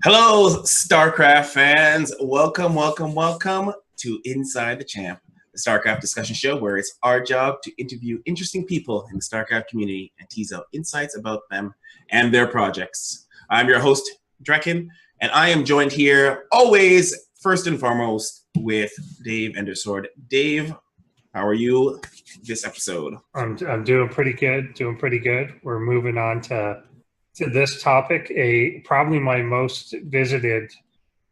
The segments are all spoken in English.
Hello, StarCraft fans. Welcome to Inside the Champ, the StarCraft discussion show where it's our job to interview interesting people in the StarCraft community and tease out insights about them and their projects. I'm your host, Drekken, and I am joined here always, first and foremost, with Dave Endersword. Dave, how are you this episode? I'm doing pretty good. We're moving on to this topic, probably my most visited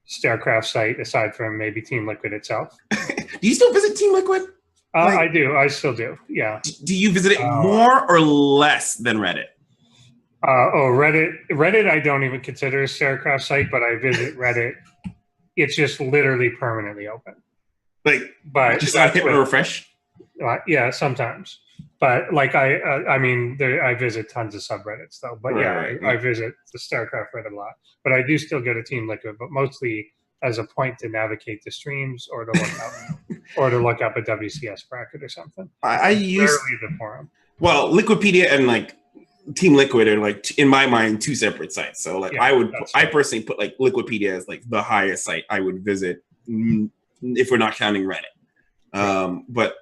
StarCraft site, aside from maybe Team Liquid itself. Do you still visit Team Liquid? I do. I still do. Yeah. Do you visit it more or less than Reddit? Reddit I don't even consider a StarCraft site, but I visit Reddit. It's just literally permanently open. But just not hit refresh? Yeah, sometimes. But like I visit tons of subreddits though. But I visit the StarCraft Reddit a lot. But I do still go to Team Liquid, but mostly as a point to navigate the streams or to look up a WCS bracket or something. I use the forum. Well, Liquipedia and like Team Liquid are like, in my mind, two separate sites. So like I personally put like Liquipedia as like the highest site I would visit if we're not counting Reddit. But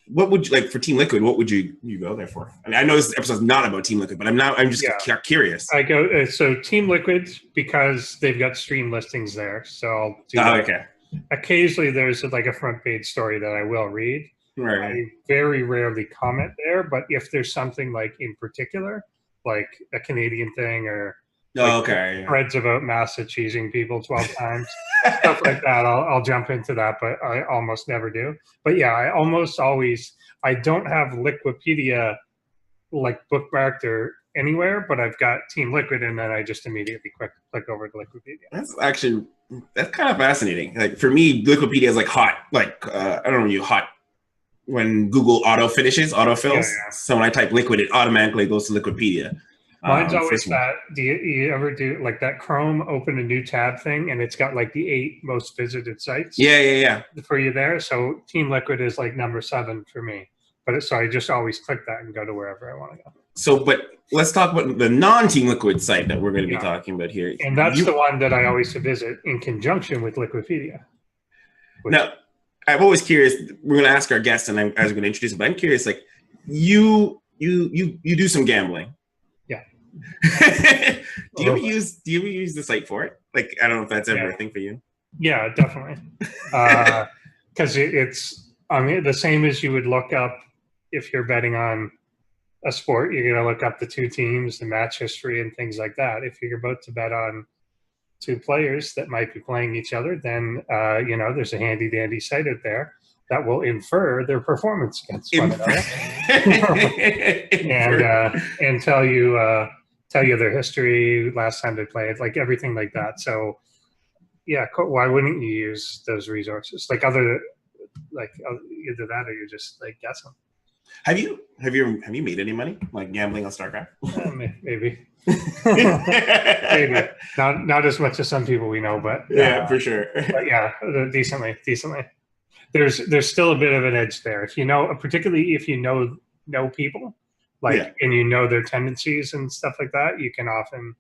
what would you like for Team Liquid? What would you go there for? I mean, I know this episode's not about Team Liquid, but I'm just curious. I go so Team Liquid because they've got stream listings there. So I'll do that. Okay. Occasionally, there's like a front page story that I will read. Right. I very rarely comment there, but if there's something like in particular, like a Canadian thing or threads about Massa cheesing people 12 times, stuff like that, I'll jump into that, but I almost never do. But yeah, I don't have Liquipedia like bookmarked or anywhere, but I've got Team Liquid, and then I just immediately click over to Liquipedia. That's kind of fascinating. Like for me, Liquipedia is like hot. Like I don't know, hot when Google autofills. Yeah. So when I type Liquid, it automatically goes to Liquipedia. Mine's always that. Do you ever do like that Chrome open a new tab thing, and it's got like the 8 most visited sites? Yeah. For you there. So Team Liquid is like number 7 for me. But so I just always click that and go to wherever I want to go. So, but let's talk about the non-Team Liquid site that we're going to be talking about here. And that's the one that I always visit in conjunction with Liquipedia. Now, I'm always curious. We're going to ask our guests, and as we're going to introduce them. But I'm curious, like you do some gambling. Yeah. Do you ever use the site for it? Like, I don't know if that's ever a thing for you. Yeah, definitely. Because it's the same as you would look up if you're betting on a sport. You're going to look up the 2 teams, the match history, and things like that. If you're about to bet on 2 players that might be playing each other, then there's a handy dandy site out there that will infer their performance against one another and tell you their history, last time they played, like everything like that. So yeah, why wouldn't you use those resources? Like either that or you're just like guessing. Have you made any money like gambling on StarCraft? Maybe. Maybe not as much as some people we know, but for sure. But yeah, decently. There's still a bit of an edge there. If you know, particularly if you know people, and you know their tendencies and stuff like that, you can often,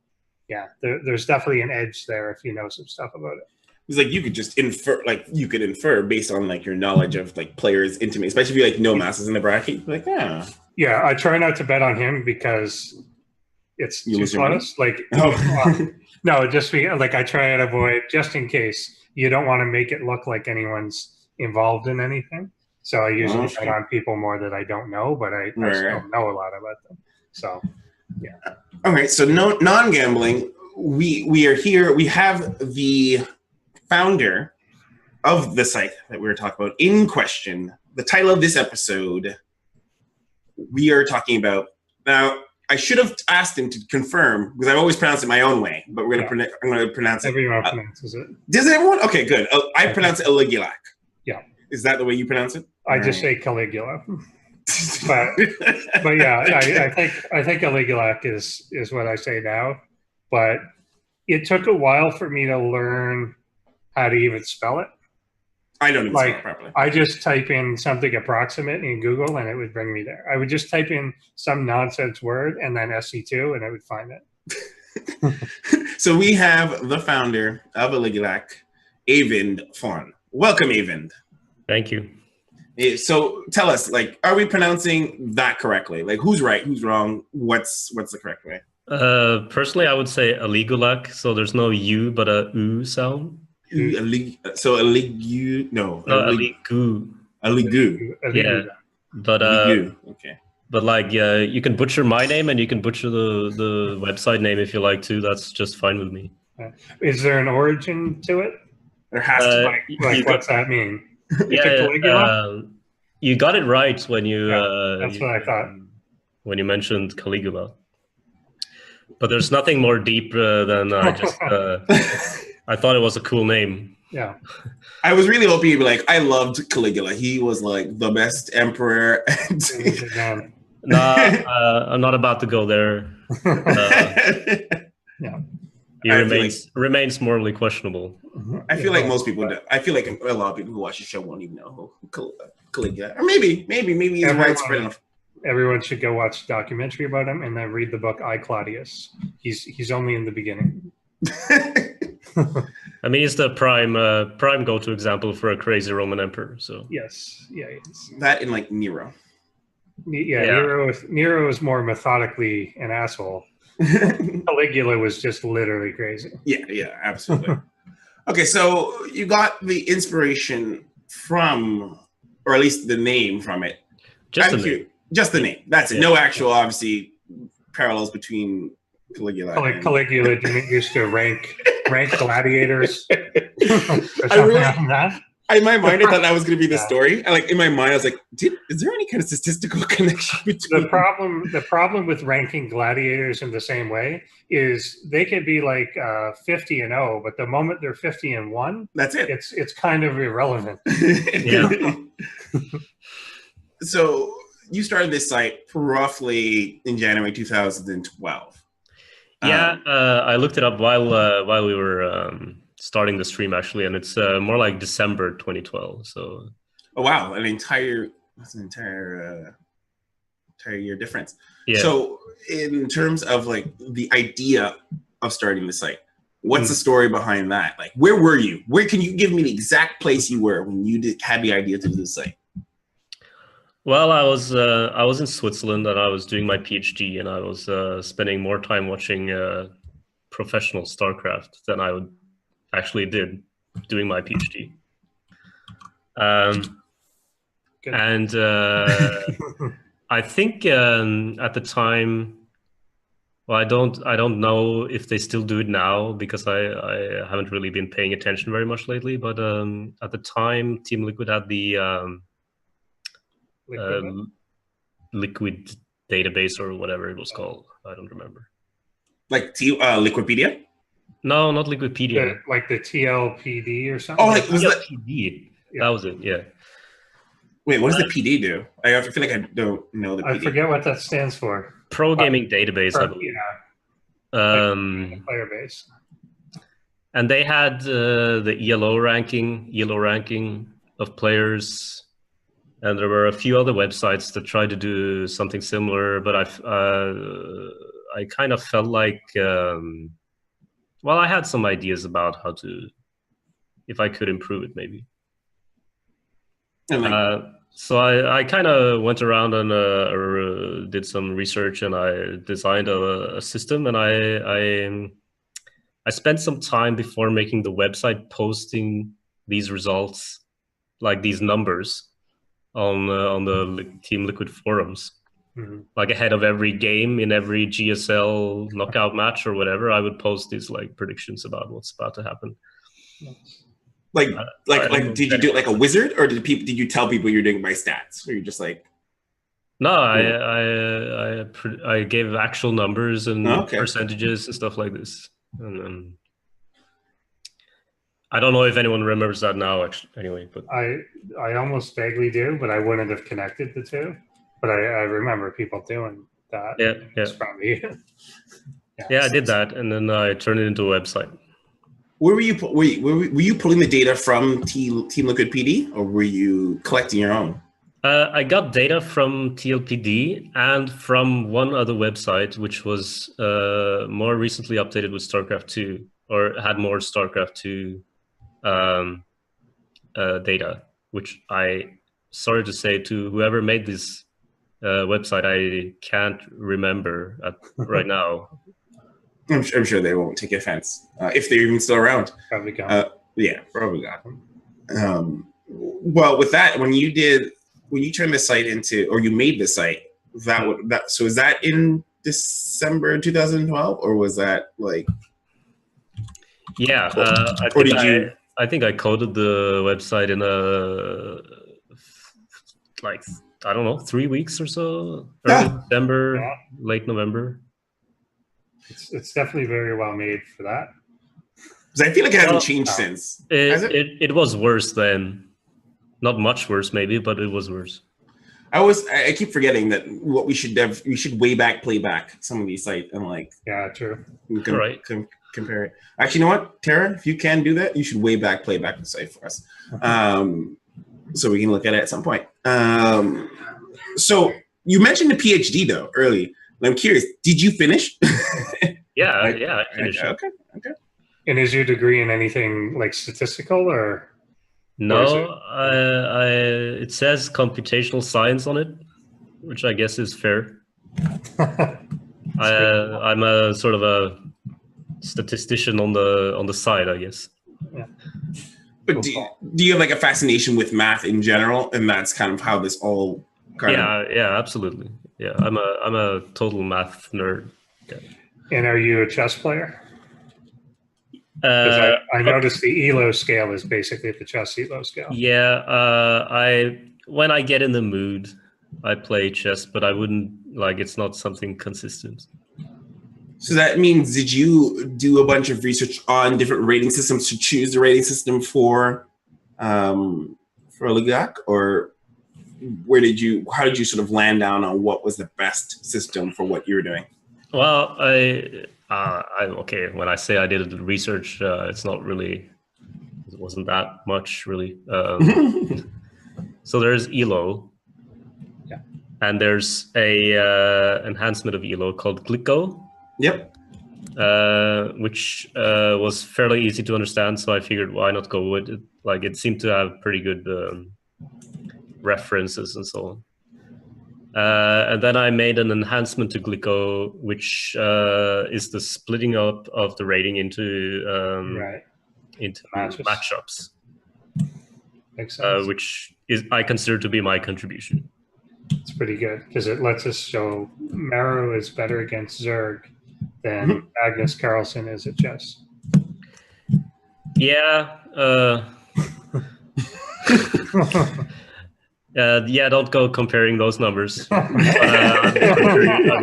there's definitely an edge there if you know some stuff about it. It's like you could just infer, based on like your knowledge of like players intimate, especially if you like know Masses in the bracket. Like, yeah, I try not to bet on him because it's too close. Like, no, just like I try and avoid, just in case. You don't want to make it look like anyone's involved in anything. So I usually bet on people more that I don't know, but I still know a lot about them. So, yeah. Okay, so non-gambling. We are here. We have the founder of the site that we were talking about in question. The title of this episode we are talking about. Now, I should have asked him to confirm because I've always pronounced it my own way, but I'm going to pronounce it. Everyone pronounces it. Does everyone? Okay, good. I pronounce it Aligulac. Yeah. Is that the way you pronounce it? I just say Caligula. but yeah, I think Aligulac is what I say now. But it took a while for me to learn how to even spell it. I don't even spell it properly. I just type in something approximate in Google and it would bring me there. I would just type in some nonsense word and then SC2 and I would find it. So we have the founder of Aligulac, Eivind Fonn. Welcome, Eivind. Thank you. So tell us, like, are we pronouncing that correctly? Like, who's right, who's wrong? What's the correct way? Personally, I would say Aligulac. So there's no U, but a U sound. So Aligu, no. Aligu. Aligu. Yeah, but Aligu. Okay. But like, yeah, you can butcher my name and you can butcher the website name if you like to. That's just fine with me. Is there an origin to it? There has to be. Like what's that mean? Yeah, you got it right when you. That's what I thought. When you mentioned Caligula. But there's nothing more deep than just. I thought it was a cool name. Yeah. I was really hoping you'd be like, I loved Caligula. He was like the best emperor. Nah, I'm not about to go there. Yeah. He remains morally questionable. I feel like most people do. I feel like a lot of people who watch the show won't even know who Caligula. Or maybe he's widespread enough. Everyone should go watch a documentary about him and then read the book I, Claudius. He's only in the beginning. I mean, he's the prime go-to example for a crazy Roman emperor. So yes, yeah, yes. That and like Nero. Yeah. Nero was more methodically an asshole. Caligula was just literally crazy. Yeah, absolutely. Okay, so you got the inspiration from, or at least the name from it. Just the name. That's it. No actual, obviously, parallels between Caligula. Caligula didn't used to rank gladiators. In my mind, I thought that was going to be the story. And like in my mind, I was like, is there any kind of statistical connection between the problem with ranking gladiators in the same way is they could be like 50-0, but the moment they're 50-1, that's it. It's kind of irrelevant. Yeah. So you started this site roughly in January 2012. Yeah, I looked it up while we were starting the stream actually, and it's more like December 2012. So. Oh wow, that's an entire year difference. Yeah. So in terms of like the idea of starting the site, what's the story behind that? Like, where were you? Where can you give me the exact place you were when you had the idea to do the site? Well, I was in Switzerland and I was doing my PhD, and I was spending more time watching professional StarCraft than I did doing my PhD. And I think at the time, well, I don't know if they still do it now because I haven't really been paying attention very much lately. But at the time, Team Liquid had the Liquid database or whatever it was called. I don't remember. Like Liquipedia? No, not Liquipedia. Like the TLPD or something? Oh, like was that PD? Yeah. That was it. Yeah. Wait, what does the PD do? I feel like I don't know the PD. I forget what that stands for. Pro Gaming Database, I believe. Yeah. Player base. And they had the ELO ranking of players. And there were a few other websites that tried to do something similar, but I kind of felt like, well, I had some ideas about if I could improve it, maybe. So I kind of went around and did some research, and I designed a system, and I spent some time before making the website posting these results, like these numbers, on the Team Liquid forums. Like ahead of every game in every GSL knockout match or whatever, I would post these like predictions about what's about to happen. Like did you do it like a wizard, or did you tell people you're doing it by stats, or you just like? No, I gave actual numbers and percentages and stuff like this, and I don't know if anyone remembers that now, actually. Anyway, but I almost vaguely do, but I wouldn't have connected the two. But I remember people doing that. Yeah. It's probably, yeah, I did that, and then I turned it into a website. Were you pulling the data from Team Liquid PD, or were you collecting your own? I got data from TLPD and from one other website, which was more recently updated with StarCraft 2, or had more StarCraft 2 data, which sorry to say to whoever made this website, I can't remember right now. I'm sure they won't take offense if they're even still around. Probably gone. Yeah, probably gone. Well, with that, when you turned the site into, or you made the site, so is that in December 2012, or was that like? Yeah, I think I coded the website in like, I don't know, 3 weeks or so. Early December, late November. It's definitely very well made for that. Because I feel like it hasn't changed since. It was worse then. Not much worse, maybe, but it was worse. I keep forgetting that what we should way back playback some of these sites and like. Yeah, true. Compare it. Actually, you know what, Tara? If you can do that, you should way back playback the site for us, so we can look at it at some point. So you mentioned the PhD though early. I'm curious. Did you finish? Yeah, I finished. Okay. And is your degree in anything like statistical or? No, it says computational science on it, which I guess is fair. I'm a sort of a statistician on the side, I guess. Yeah. But do you have like a fascination with math in general, and that's kind of how this all Yeah, absolutely. Yeah, I'm a total math nerd. Yeah. And are you a chess player? Because I noticed the ELO scale is basically the chess ELO scale. Yeah, when I get in the mood, I play chess, but I wouldn't it's not something consistent. So that means, did you do a bunch of research on different rating systems to choose the rating system for Aligulac, or how did you sort of land down on what was the best system for what you were doing? Well, okay. When I say I did research, it wasn't that much really. So there's ELO, yeah, and there's a enhancement of ELO called Glico. Yep. Which was fairly easy to understand, so I figured why not go with it. Like, it seemed to have pretty good references and so on. And then I made an enhancement to Glico, which is the splitting up of the rating into matchups. Makes sense. Which I consider to be my contribution. It's pretty good because it lets us show Maru is better against Zerg than Magnus Carlsen is at chess. Yeah. Yeah, don't go comparing those numbers. I'm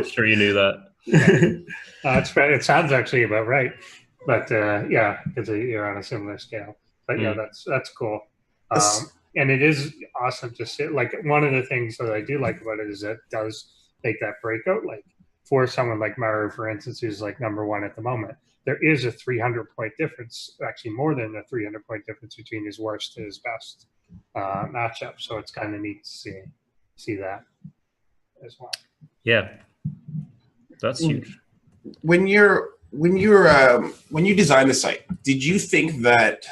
sure you knew that. It sounds actually about right. But yeah, because you're on a similar scale. But yeah, that's cool. And it is awesome to see. Like, one of the things that I do like about it is that it does make that breakout. Like, for someone like Maru, for instance, who's like #1 at the moment, there is a 300-point difference, actually more than a 300-point difference between his worst to his best matchup. So it's kind of neat to see that as well. Yeah, that's huge. When you designed the site, did you think that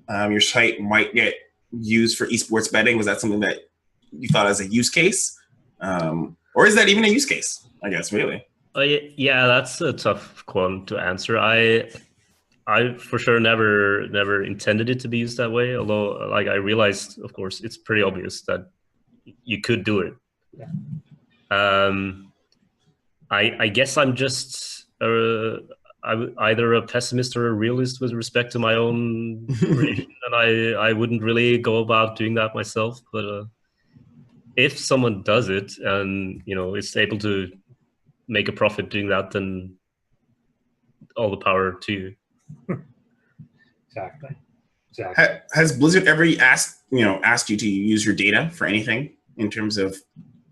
your site might get used for esports betting? Was that something that you thought as a use case, or is that even a use case? I guess really. Yeah, that's a tough one to answer. I for sure never intended it to be used that way. Although, like, I realized, of course, it's pretty obvious that you could do it. Yeah. I guess I'm just either a pessimist or a realist with respect to my own creation, and I wouldn't really go about doing that myself. But if someone does it and is able to make a profit doing that, then all the power to you. Exactly. Has Blizzard ever asked you to use your data for anything in terms of?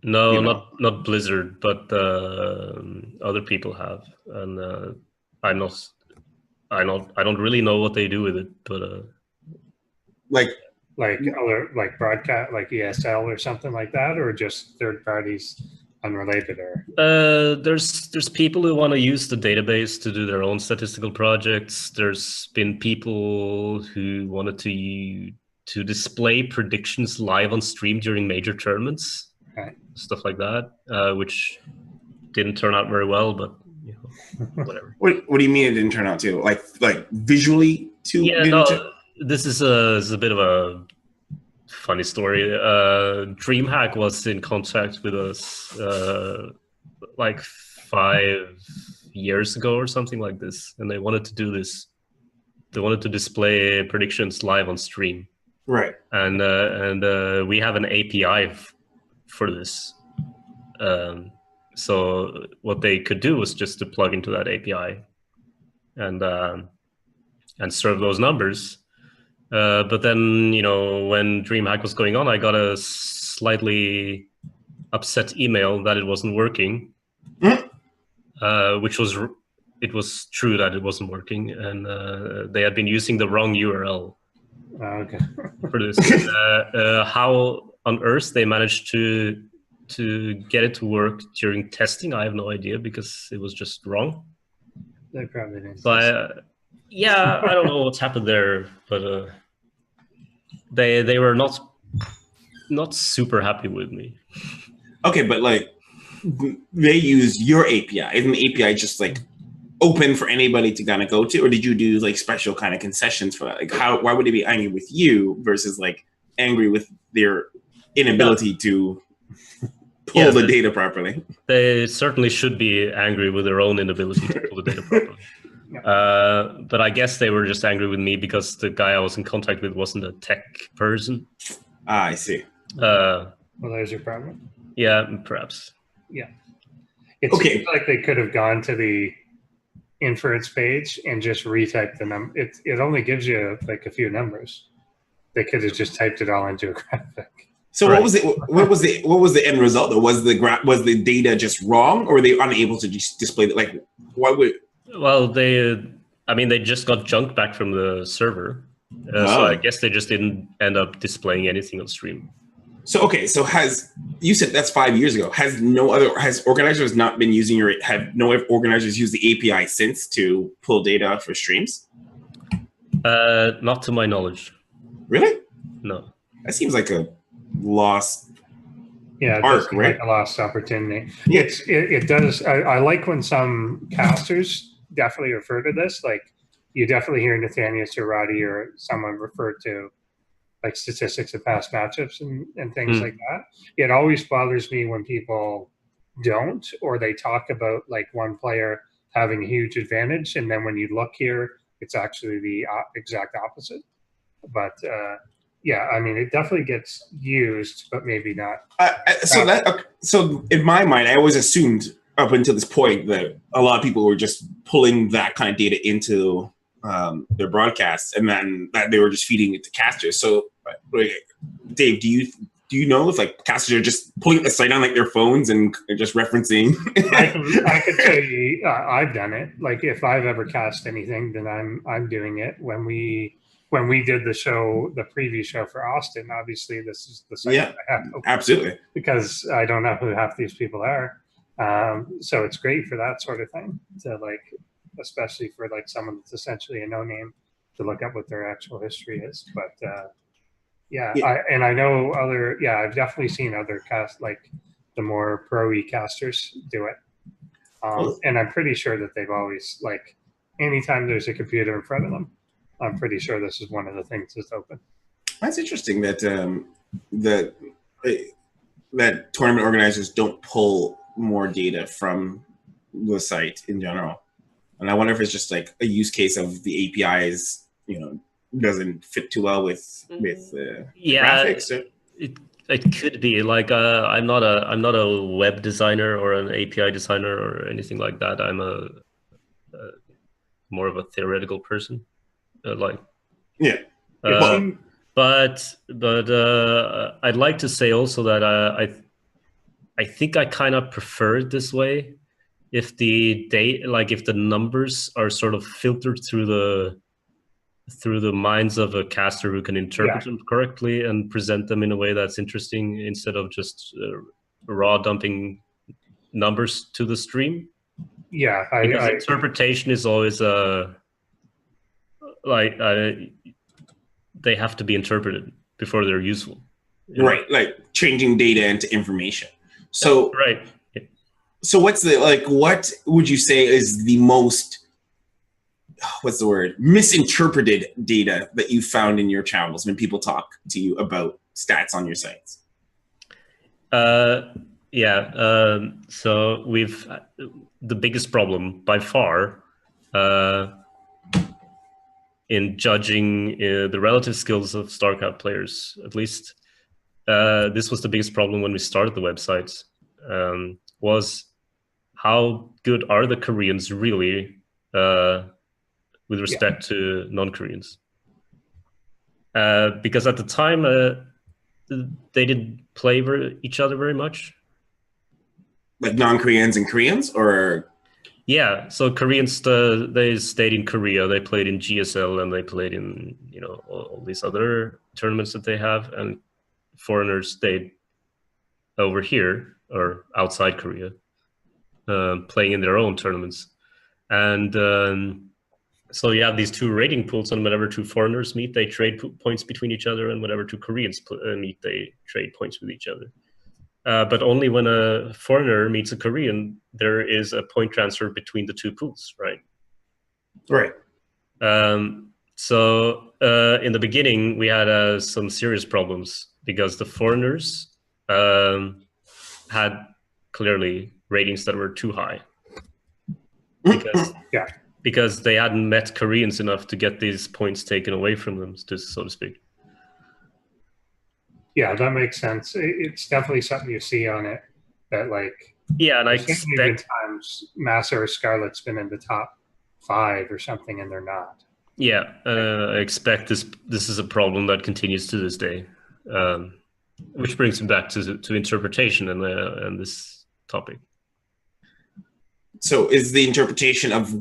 No, not Blizzard, but other people have, and I don't really know what they do with it, but like, like other like broadcast, like ESL or something like that, or just third parties unrelated? Or there's people who want to use the database to do their own statistical projects. There's been people who wanted to display predictions live on stream during major tournaments, stuff like that, which didn't turn out very well, but you know, whatever. What do you mean it didn't turn out to? Like visually too? Yeah, no, this is a bit of a funny story. DreamHack was in contact with us like 5 years ago or something like this, and they wanted to do this. They wanted to display predictions live on stream, right? And we have an API for this. So what they could do was just to plug into that API and serve those numbers. But then, you know, when DreamHack was going on, I got a slightly upset email that it wasn't working, which was it was true that it wasn't working, and they had been using the wrong URL for this. How on earth they managed to get it to work during testing, I have no idea, because it was just wrong. They probably didn't. But yeah, I don't know what's happened there, but they were not super happy with me. Okay, but like they use your API. Isn't the API just like open for anybody to kind of go to, or did you do like special kind of concessions for that? Like why would they be angry with you versus like angry with their inability to pull the data properly? They certainly should be angry with their own inability to pull the data properly. But I guess they were just angry with me because the guy I was in contact with wasn't a tech person. I see. Well, there's your problem. Yeah, perhaps. Yeah. It seems like they could have gone to the inference page and just retyped the number. It only gives you like a few numbers. They could have just typed it all into a graphic. So what was it? What was the end result though? Was the data just wrong, or were they unable to just display it? Like, why would? Well, they just got junk back from the server, so I guess they just didn't end up displaying anything on stream. So you said that's 5 years ago? Has organizers not been using have no organizers used the API since to pull data for streams? Not to my knowledge. Really? No. That seems like a lost arc, right? Like a lost opportunity. Yeah. It does. I like when some casters definitely refer to this. Like you definitely hear Nathaniel Surati or someone refer to like statistics of past matchups and things like that. It always bothers me when people don't, or they talk about like one player having a huge advantage, and then when you look here, it's actually the exact opposite. But yeah, I mean, it definitely gets used, but maybe not. So in my mind, I always assumed up until this point that a lot of people were just pulling that kind of data into their broadcasts, and then that they were just feeding it to casters. So, Dave, do you know if like casters are just pulling the site on like their phones and just represencing? I could say I've done it. Like if I've ever cast anything, then I'm doing it. When we did the show, the preview show for Austin, obviously this is the site that I have open, absolutely, because I don't know who half these people are. So it's great for that sort of thing, to like, especially for like someone that's essentially a no name, to look up what their actual history is. But I know I've definitely seen other like the more pro-y casters do it. And I'm pretty sure that they've always, like, anytime there's a computer in front of them, I'm pretty sure this is one of the things that's open. That's interesting that that tournament organizers don't pull more data from the site in general. And I wonder if it's just like a use case of the APIs, doesn't fit too well with graphics. It could be like I'm not a web designer or an API designer or anything like that. I'm a more of a theoretical person. But I'd like to say also that I think I kind of prefer it this way. If the numbers are sort of filtered through through the minds of a caster who can interpret them correctly and present them in a way that's interesting instead of just raw dumping numbers to the stream. Yeah, because interpretation is always they have to be interpreted before they're useful. Right, like changing data into information. So right. So what's the what would you say is the most misinterpreted data that you found in your channels when people talk to you about stats on your sites? So we've the biggest problem by far in judging the relative skills of StarCraft players, at least this was the biggest problem when we started the website, was how good are the Koreans really with respect to non-Koreans? Because at the time, they didn't play each other very much. Like non-Koreans and Koreans, or? Yeah, so Koreans, they stayed in Korea, they played in GSL, and they played in, all these other tournaments that they have, and foreigners stayed over here, or outside Korea, playing in their own tournaments. And so you have these two rating pools, and whenever two foreigners meet, they trade points between each other, and whenever two Koreans meet, they trade points with each other. But only when a foreigner meets a Korean, there is a point transfer between the two pools, right? Right. So in the beginning, we had some serious problems because the foreigners had clearly ratings that were too high. Because they hadn't met Koreans enough to get these points taken away from them, so to speak. Yeah, that makes sense. It's definitely something you see on it that and I expect times Massa or Scarlet's been in the top 5 or something, and they're not. Yeah, I expect this is a problem that continues to this day, which brings me back to interpretation and this topic. So is the interpretation of